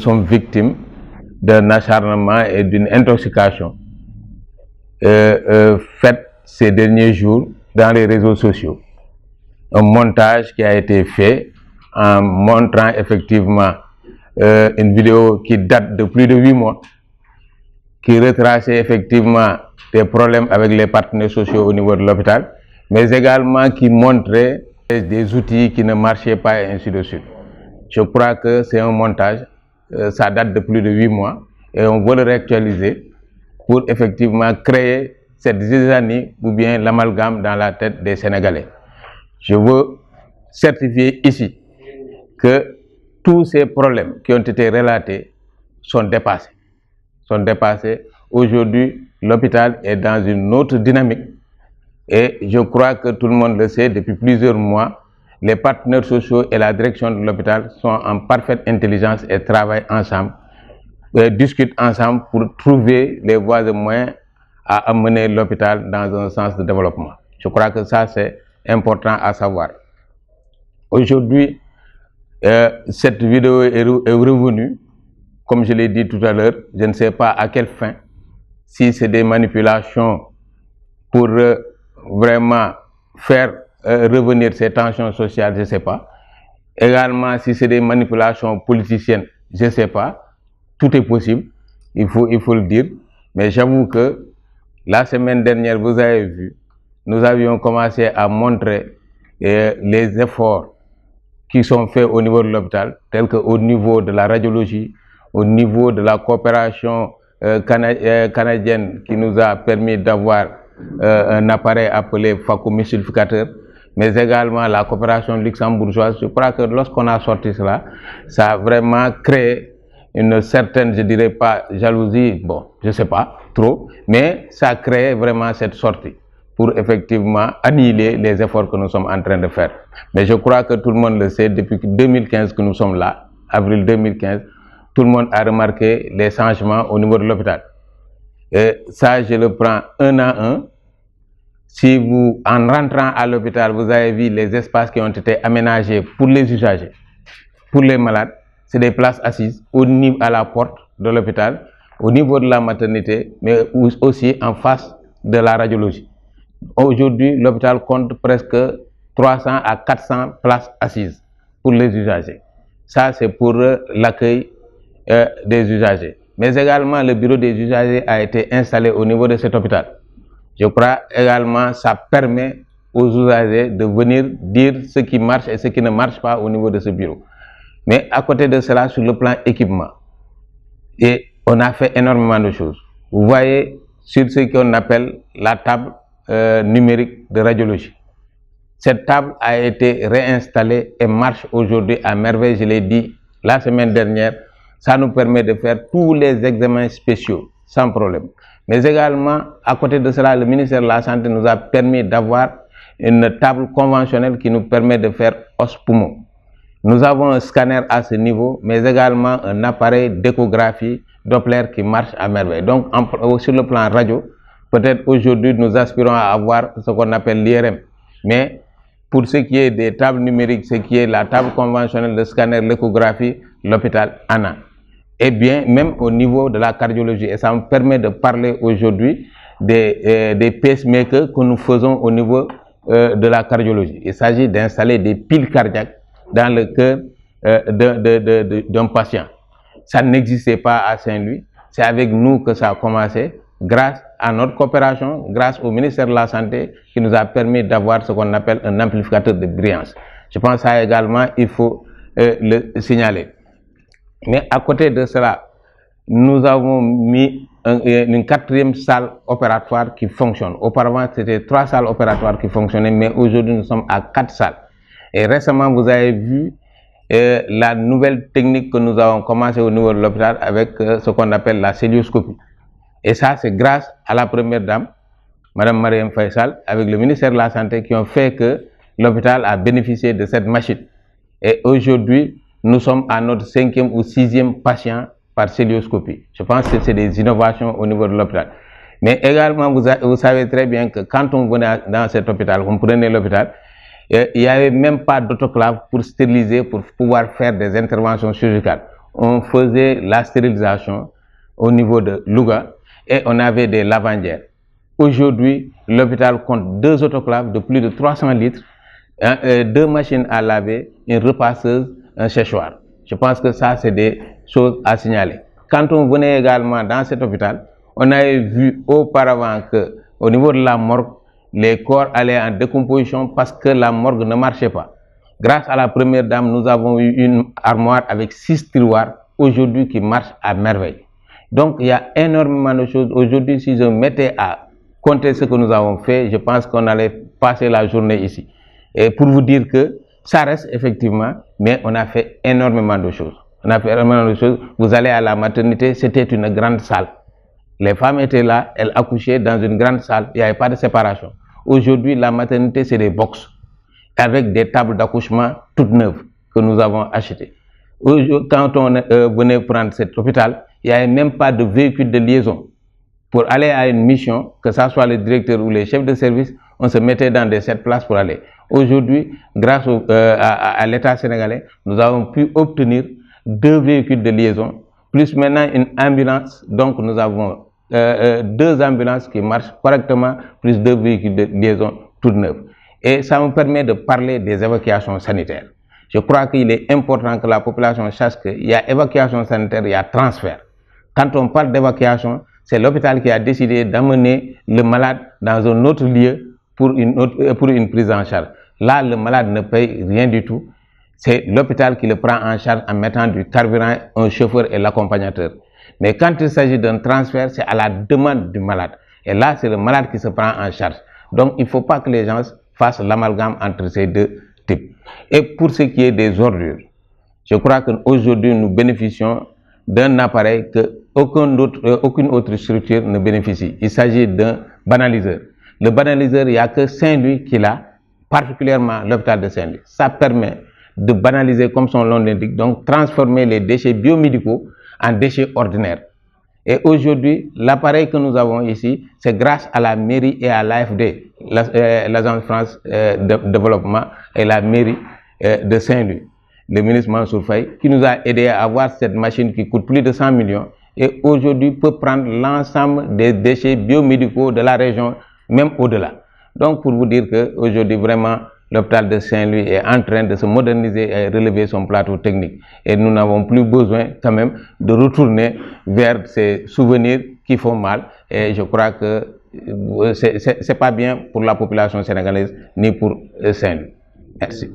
sont victimes d'un acharnement et d'une intoxication faite ces derniers jours dans les réseaux sociaux. Un montage qui a été fait en montrant effectivement une vidéo qui date de plus de 8 mois, qui retraçait effectivement des problèmes avec les partenaires sociaux au niveau de l'hôpital, mais également qui montrait des outils qui ne marchaient pas et ainsi de suite. Je crois que c'est un montage, ça date de plus de 8 mois et on veut le réactualiser pour effectivement créer cette zizanie ou bien l'amalgame dans la tête des Sénégalais. Je veux certifier ici que tous ces problèmes qui ont été relatés sont dépassés. Aujourd'hui, l'hôpital est dans une autre dynamique et je crois que tout le monde le sait depuis plusieurs mois. Les partenaires sociaux et la direction de l'hôpital sont en parfaite intelligence et travaillent ensemble, discutent ensemble pour trouver les voies et moyens à amener l'hôpital dans un sens de développement. Je crois que ça c'est important à savoir. Aujourd'hui, cette vidéo est revenue, comme je l'ai dit tout à l'heure, je ne sais pas à quelle fin, si c'est des manipulations pour vraiment faire revenir ces tensions sociales, je ne sais pas. Également, si c'est des manipulations politiciennes, je ne sais pas. Tout est possible, il faut le dire. Mais j'avoue que la semaine dernière, vous avez vu, nous avions commencé à montrer les efforts qui sont faits au niveau de l'hôpital, tels qu'au niveau de la radiologie, au niveau de la coopération canadienne qui nous a permis d'avoir un appareil appelé phacoemulsificateur, mais également la coopération luxembourgeoise. Je crois que lorsqu'on a sorti cela, ça a vraiment créé une certaine, je dirais pas jalousie, bon, je sais pas trop, mais ça a créé vraiment cette sortie pour effectivement annihiler les efforts que nous sommes en train de faire. Mais je crois que tout le monde le sait, depuis 2015 que nous sommes là, avril 2015, tout le monde a remarqué les changements au niveau de l'hôpital. Et ça, je le prends un à un. Si vous, en rentrant à l'hôpital, vous avez vu les espaces qui ont été aménagés pour les usagers, pour les malades, c'est des places assises au niveau, à la porte de l'hôpital, au niveau de la maternité, mais aussi en face de la radiologie. Aujourd'hui, l'hôpital compte presque 300 à 400 places assises pour les usagers. Ça, c'est pour l'accueil des usagers. Mais également, le bureau des usagers a été installé au niveau de cet hôpital. Je crois également que ça permet aux usagers de venir dire ce qui marche et ce qui ne marche pas au niveau de ce bureau. Mais à côté de cela, sur le plan équipement, et on a fait énormément de choses. Vous voyez sur ce qu'on appelle la table numérique de radiologie. Cette table a été réinstallée et marche aujourd'hui à merveille, je l'ai dit la semaine dernière. Ça nous permet de faire tous les examens spéciaux sans problème. Mais également, à côté de cela, le ministère de la Santé nous a permis d'avoir une table conventionnelle qui nous permet de faire os-poumon. Nous avons un scanner à ce niveau, mais également un appareil d'échographie Doppler qui marche à merveille. Donc, sur le plan radio, peut-être aujourd'hui, nous aspirons à avoir ce qu'on appelle l'IRM. Mais pour ce qui est des tables numériques, ce qui est la table conventionnelle, le scanner, l'échographie, l'hôpital en a. Et bien, même au niveau de la cardiologie, et ça me permet de parler aujourd'hui des pacemakers que nous faisons au niveau de la cardiologie. Il s'agit d'installer des piles cardiaques dans le cœur d'un patient. Ça n'existait pas à Saint-Louis, c'est avec nous que ça a commencé, grâce à notre coopération, grâce au ministère de la Santé qui nous a permis d'avoir ce qu'on appelle un amplificateur de brillance. Je pense que ça également, il faut le signaler. Mais à côté de cela, nous avons mis une quatrième salle opératoire qui fonctionne. Auparavant, c'était 3 salles opératoires qui fonctionnaient, mais aujourd'hui, nous sommes à 4 salles. Et récemment, vous avez vu la nouvelle technique que nous avons commencé au niveau de l'hôpital avec ce qu'on appelle la célioscopie. Et ça, c'est grâce à la première dame, Mme Marième Faye Sall, avec le ministère de la Santé, qui ont fait que l'hôpital a bénéficié de cette machine. Et aujourd'hui, nous sommes à notre 5e ou 6e patient par célioscopie. Je pense que c'est des innovations au niveau de l'hôpital. Mais également, vous savez très bien que quand on venait dans cet hôpital, on prenait l'hôpital, il n'y avait même pas d'autoclave pour stériliser, pour pouvoir faire des interventions chirurgicales. on faisait la stérilisation au niveau de Louga et on avait des lavandières. Aujourd'hui, l'hôpital compte 2 autoclaves de plus de 300 litres, 2 machines à laver, une repasseuse, un séchoir. Je pense que ça, c'est des choses à signaler. Quand on venait également dans cet hôpital, on avait vu auparavant qu'au niveau de la morgue, les corps allaient en décomposition parce que la morgue ne marchait pas. Grâce à la première dame, nous avons eu une armoire avec 6 tiroirs aujourd'hui qui marche à merveille. Donc il y a énormément de choses. Aujourd'hui, si je mettais à compter ce que nous avons fait, je pense qu'on allait passer la journée ici. Et pour vous dire que ça reste effectivement, mais on a fait énormément de choses. On a fait énormément de choses. Vous allez à la maternité, c'était une grande salle. Les femmes étaient là, elles accouchaient dans une grande salle, il n'y avait pas de séparation. Aujourd'hui, la maternité, c'est des box avec des tables d'accouchement toutes neuves que nous avons achetées. Quand on venait prendre cet hôpital, il n'y avait même pas de véhicule de liaison. Pour aller à une mission, que ce soit le directeur ou les chefs de service, on se mettait dans des 7 places pour aller. Aujourd'hui, grâce à l'État sénégalais, nous avons pu obtenir 2 véhicules de liaison, plus maintenant une ambulance. Donc nous avons 2 ambulances qui marchent correctement, plus 2 véhicules de liaison toutes neuves. Et ça me permet de parler des évacuations sanitaires. Je crois qu'il est important que la population sache qu'il y a évacuation sanitaire, il y a transfert. Quand on parle d'évacuation, c'est l'hôpital qui a décidé d'amener le malade dans un autre lieu pour une prise en charge. Là, le malade ne paye rien du tout. C'est l'hôpital qui le prend en charge en mettant du carburant, un chauffeur et l'accompagnateur. Mais quand il s'agit d'un transfert, c'est à la demande du malade. Et là, c'est le malade qui se prend en charge. Donc, il ne faut pas que les gens fassent l'amalgame entre ces 2 types. Et pour ce qui est des ordures, je crois qu'aujourd'hui, nous bénéficions d'un appareil que aucune autre structure ne bénéficie. Il s'agit d'un banaliseur. Le banaliseur, il n'y a que Saint-Louis qui l'a, particulièrement l'hôpital de Saint-Louis. Ça permet de banaliser, comme son nom l'indique, donc transformer les déchets biomédicaux en déchets ordinaires. Et aujourd'hui, l'appareil que nous avons ici, c'est grâce à la mairie et à l'AFD, l'Agence France de Développement et la mairie de Saint-Louis, le ministre Mansour Faye, qui nous a aidé à avoir cette machine qui coûte plus de 100 millions et aujourd'hui peut prendre l'ensemble des déchets biomédicaux de la région, même au-delà. Donc pour vous dire qu'aujourd'hui, vraiment, l'hôpital de Saint-Louis est en train de se moderniser et relever son plateau technique. Et nous n'avons plus besoin quand même de retourner vers ces souvenirs qui font mal. Et je crois que ce n'est pas bien pour la population sénégalaise ni pour Saint-Louis. Merci.